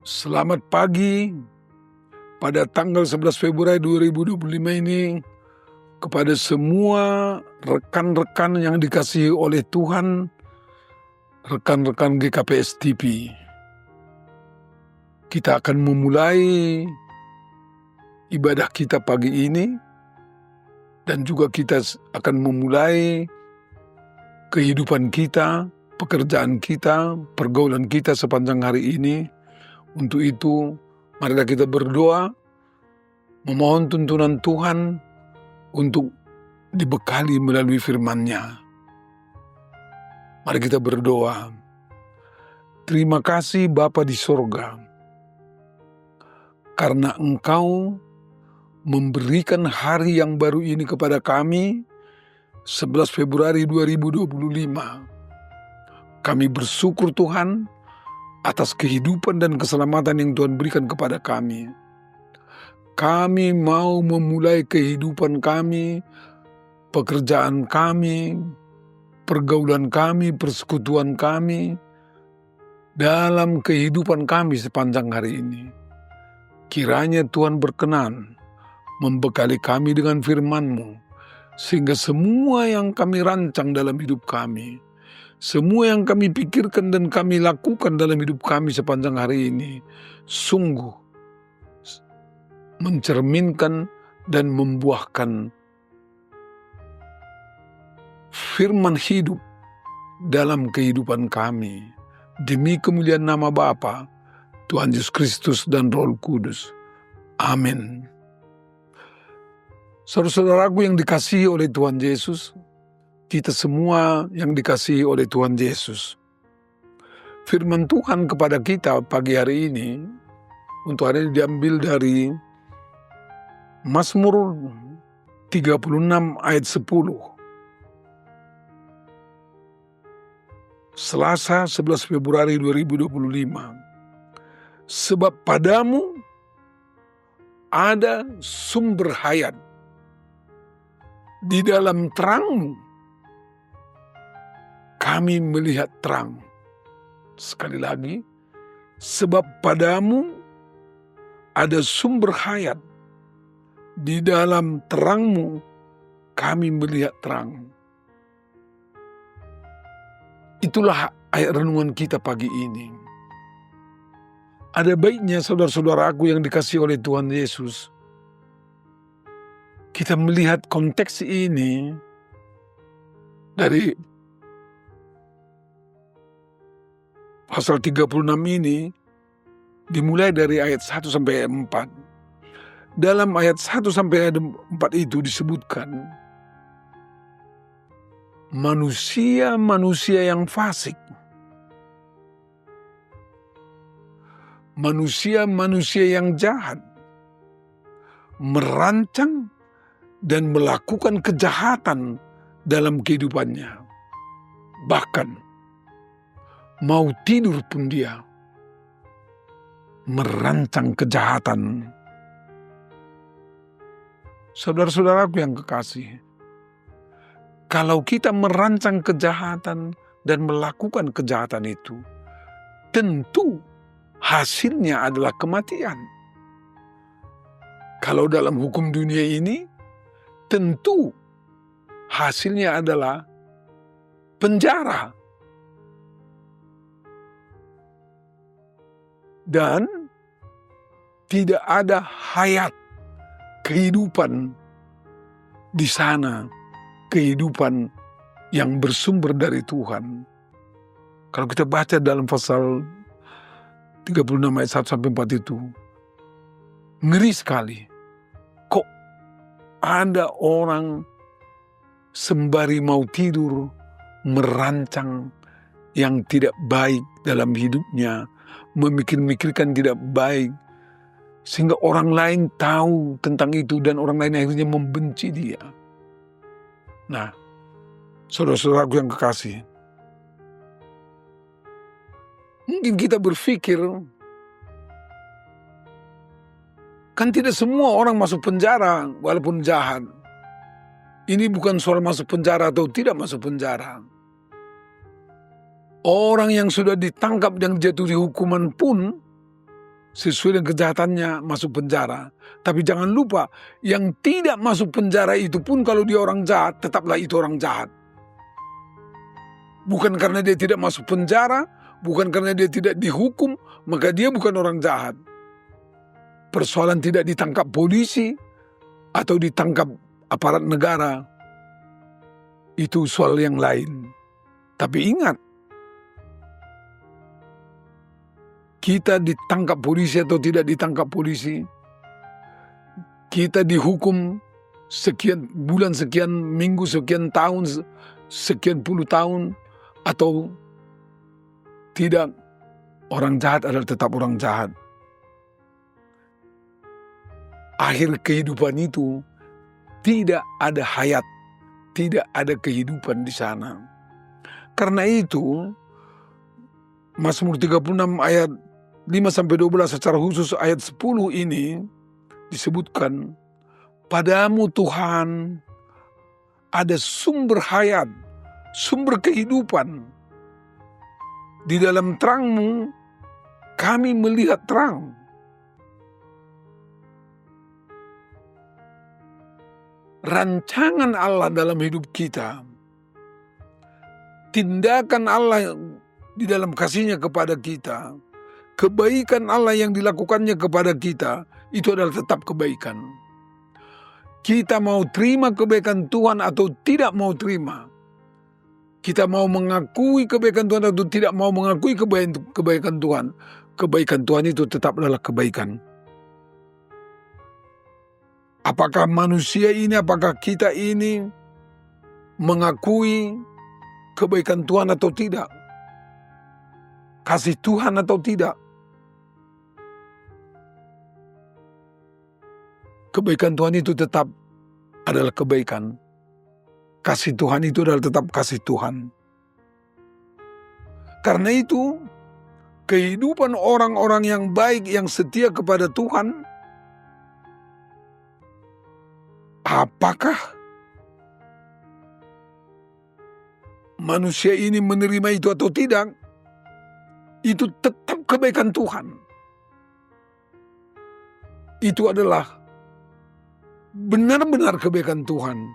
Selamat pagi pada tanggal 11 Februari 2025 ini kepada semua rekan-rekan yang dikasihi oleh Tuhan, rekan-rekan GKPS TV. Kita akan memulai ibadah kita pagi ini dan juga kita akan memulai kehidupan kita, pekerjaan kita, pergaulan kita sepanjang hari ini. Untuk itu, marilah kita berdoa, memohon tuntunan Tuhan untuk dibekali melalui firman-Nya. Mari kita berdoa. Terima kasih Bapa di sorga, karena Engkau memberikan hari yang baru ini kepada kami, 11 Februari 2025. Kami bersyukur Tuhan, atas kehidupan dan keselamatan yang Tuhan berikan kepada kami. Kami mau memulai kehidupan kami, pekerjaan kami, pergaulan kami, persekutuan kami, dalam kehidupan kami sepanjang hari ini. Kiranya Tuhan berkenan membekali kami dengan firman-Mu, sehingga semua yang kami rancang dalam hidup kami, semua yang kami pikirkan dan kami lakukan dalam hidup kami sepanjang hari ini sungguh mencerminkan dan membuahkan firman hidup dalam kehidupan kami. Demi kemuliaan nama Bapa, Tuhan Yesus Kristus dan Roh Kudus. Amin. Saudara-saudaraku yang dikasihi oleh Tuhan Yesus, kita semua yang dikasihi oleh Tuhan Yesus. Firman Tuhan kepada kita pagi hari ini, untuk hari ini diambil dari Mazmur 36 ayat 10. Selasa 11 Februari 2025. Sebab padamu ada sumber hayat, di dalam terangmu kami melihat terang. Sekali lagi, sebab padamu ada sumber hayat, di dalam terangmu kami melihat terang. Itulah ayat renungan kita pagi ini. Ada baiknya saudara-saudaraku yang dikasihi oleh Tuhan Yesus, kita melihat konteks ini dari pasal 36 ini dimulai dari ayat 1 sampai ayat 4. Dalam ayat 1 sampai ayat 4 itu disebutkan manusia-manusia yang fasik, manusia-manusia yang jahat, merancang dan melakukan kejahatan dalam kehidupannya. Bahkan mau tidur pun dia merancang kejahatan. Saudara-saudaraku yang kekasih, kalau kita merancang kejahatan dan melakukan kejahatan itu, tentu hasilnya adalah kematian. Kalau dalam hukum dunia ini, tentu hasilnya adalah penjara. Dan tidak ada hayat, kehidupan di sana, kehidupan yang bersumber dari Tuhan. Kalau kita baca dalam pasal 36 ayat 1 sampai 4 itu, ngeri sekali. Kok ada orang sembari mau tidur merancang yang tidak baik dalam hidupnya, memikirkan tidak baik, sehingga orang lain tahu tentang itu dan orang lain akhirnya membenci dia. Nah, saudara-saudaraku yang kekasih, mungkin kita berpikir, kan tidak semua orang masuk penjara walaupun jahat. Ini bukan soal masuk penjara atau tidak masuk penjara. Orang yang sudah ditangkap dan jatuh di hukuman pun sesuai dengan kejahatannya masuk penjara. Tapi jangan lupa, yang tidak masuk penjara itu pun kalau dia orang jahat, tetaplah itu orang jahat. Bukan karena dia tidak masuk penjara, bukan karena dia tidak dihukum, maka dia bukan orang jahat. Persoalan tidak ditangkap polisi atau ditangkap aparat negara, itu soal yang lain. Tapi ingat, kita ditangkap polisi atau tidak ditangkap polisi, kita dihukum sekian bulan, sekian minggu, sekian tahun, sekian puluh tahun, atau tidak, orang jahat adalah tetap orang jahat. Akhir kehidupan itu tidak ada hayat, tidak ada kehidupan di sana. Karena itu, Mazmur 36 ayat 5-12 secara khusus ayat 10 ini disebutkan, padamu Tuhan ada sumber hayat, sumber kehidupan. Di dalam terang-Mu kami melihat terang. Rancangan Allah dalam hidup kita, tindakan Allah di dalam kasih-Nya kepada kita, kebaikan Allah yang dilakukannya kepada kita, itu adalah tetap kebaikan. Kita mau terima kebaikan Tuhan atau tidak mau terima, kita mau mengakui kebaikan Tuhan atau tidak mau mengakui kebaikan Tuhan, kebaikan Tuhan itu tetap adalah kebaikan. Apakah manusia ini, apakah kita ini mengakui kebaikan Tuhan atau tidak? Kasih Tuhan atau tidak? Kebaikan Tuhan itu tetap adalah kebaikan. Kasih Tuhan itu adalah tetap kasih Tuhan. Karena itu, kehidupan orang-orang yang baik, yang setia kepada Tuhan, apakah manusia ini menerima itu atau tidak, itu tetap kebaikan Tuhan. Itu adalah benar-benar kebaikan Tuhan.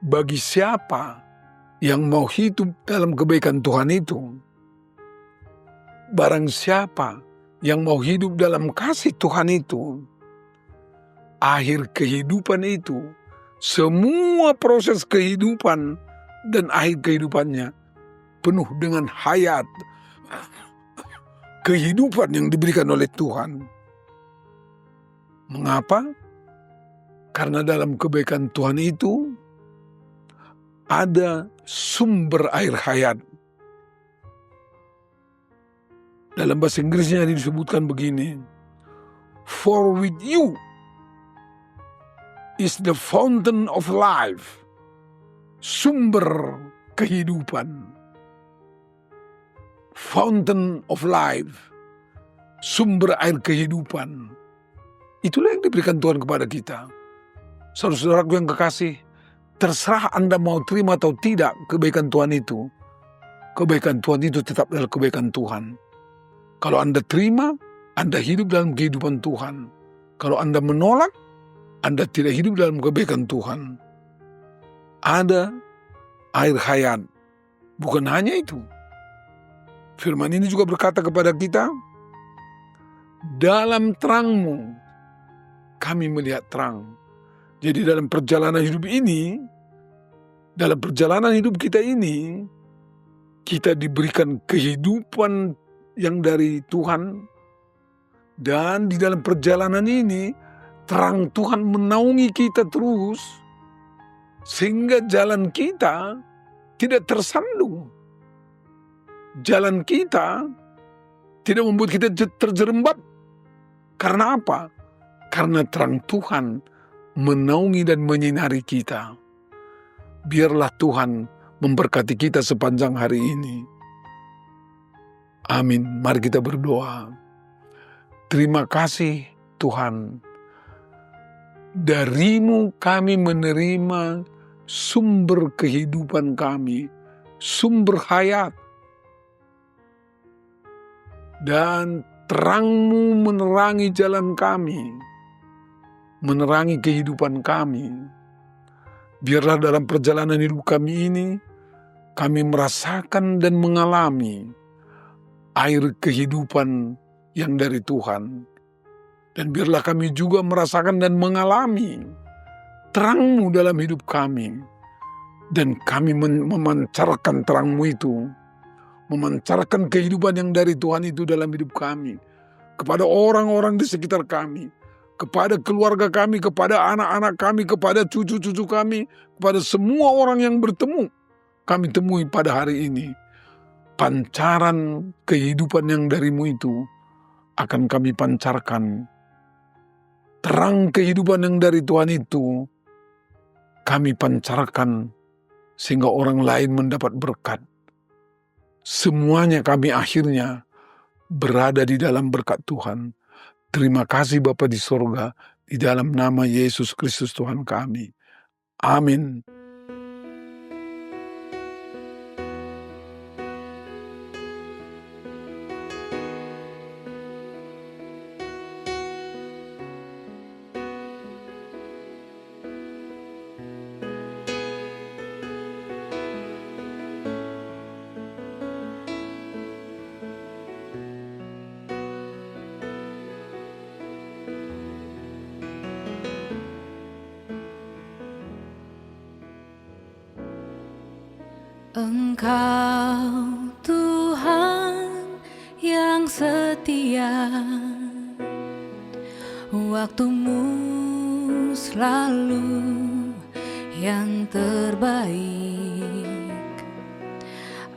Bagi siapa yang mau hidup dalam kebaikan Tuhan itu, barang siapa yang mau hidup dalam kasih Tuhan itu, akhir kehidupan itu, semua proses kehidupan dan akhir kehidupannya penuh dengan hayat, kehidupan yang diberikan oleh Tuhan. Mengapa? Karena dalam kebaikan Tuhan itu ada sumber air hayat. Dalam bahasa Inggrisnya disebutkan begini, for with you is the fountain of life, sumber kehidupan. Fountain of life, sumber air kehidupan. Itulah yang diberikan Tuhan kepada kita. Saudara-saudaraku yang kekasih, terserah Anda mau terima atau tidak kebaikan Tuhan itu. Kebaikan Tuhan itu tetap adalah kebaikan Tuhan. Kalau Anda terima, Anda hidup dalam kehidupan Tuhan. Kalau Anda menolak, Anda tidak hidup dalam kebaikan Tuhan. Ada air hayat. Bukan hanya itu. Firman ini juga berkata kepada kita, dalam terang-Mu kami melihat terang. Jadi dalam perjalanan hidup ini, dalam perjalanan hidup kita ini, kita diberikan kehidupan yang dari Tuhan. Dan di dalam perjalanan ini, terang Tuhan menaungi kita terus, sehingga jalan kita tidak tersandung. Jalan kita tidak membuat kita terjerembab. Karena apa? Karena terang Tuhan menaungi dan menyinari kita. Biarlah Tuhan memberkati kita sepanjang hari ini. Amin. Mari kita berdoa. Terima kasih Tuhan. Dari-Mu kami menerima sumber kehidupan kami, sumber hayat. Dan terang-Mu menerangi jalan kami, menerangi kehidupan kami. Biarlah dalam perjalanan hidup kami ini, kami merasakan dan mengalami air kehidupan yang dari Tuhan. Dan biarlah kami juga merasakan dan mengalami terang-Mu dalam hidup kami. Dan kami memancarkan terang-Mu itu, memancarkan kehidupan yang dari Tuhan itu dalam hidup kami, kepada orang-orang di sekitar kami, kepada keluarga kami, kepada anak-anak kami, kepada cucu-cucu kami, kepada semua orang yang bertemu kami temui pada hari ini. Pancaran kehidupan yang dari-Mu itu akan kami pancarkan. Terang kehidupan yang dari Tuhan itu kami pancarkan sehingga orang lain mendapat berkat. Semuanya kami akhirnya berada di dalam berkat Tuhan. Terima kasih Bapa di sorga, di dalam nama Yesus Kristus Tuhan kami. Amin. Engkau Tuhan yang setia, waktu-Mu selalu yang terbaik.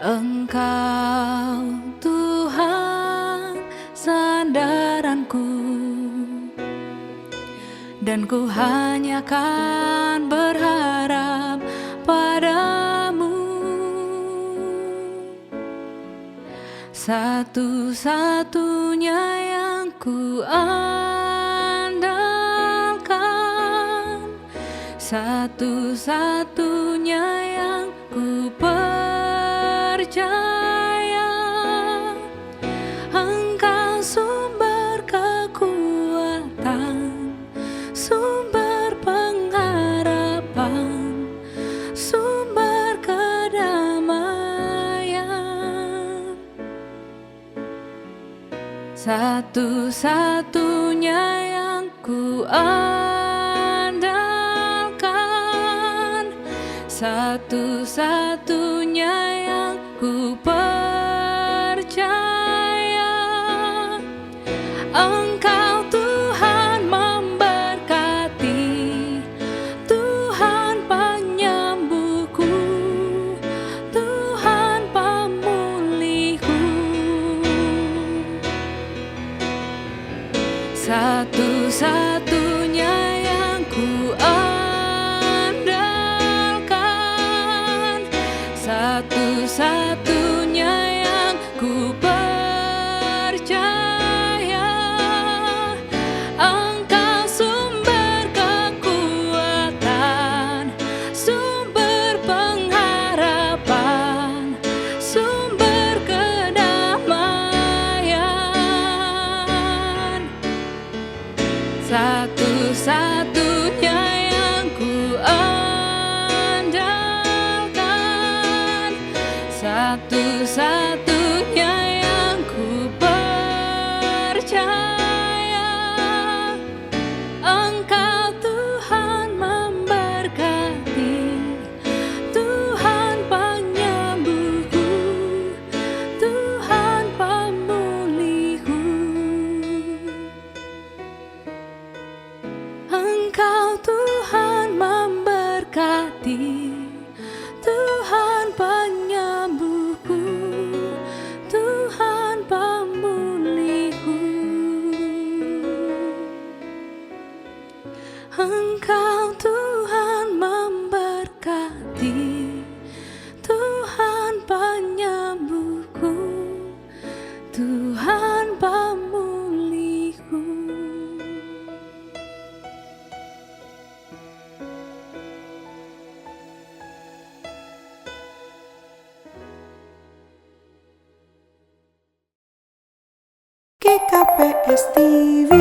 Engkau Tuhan sandaranku, dan ku hanya kan berharap pada-Mu. Satu-satunya yang ku andalkan, satu-satunya yang ku percaya. Engkau sumber kekuatan, sumber pengharapan, sumber kedamaian. Satu-satunya yang ku andalkan, satu-satunya yang ku percaya. Engkau Tuhan memberkati, Tuhan penyembuhku, Tuhan pemulihku. Satu-satunya yang ku andalkan, satu-satunya yang ku percaya. Engkau sumber kekuatan, sumber pengharapan, sumber kedamaian. Satu-satunya yang ku andalkan, satu-satunya yang ku percaya. Engkau Tuhan memberkati, Tuhan penyembuhku, Tuhan pemulihku. Engkau Tuhan memberkati, Tuhan penyembuhku, KPS TV.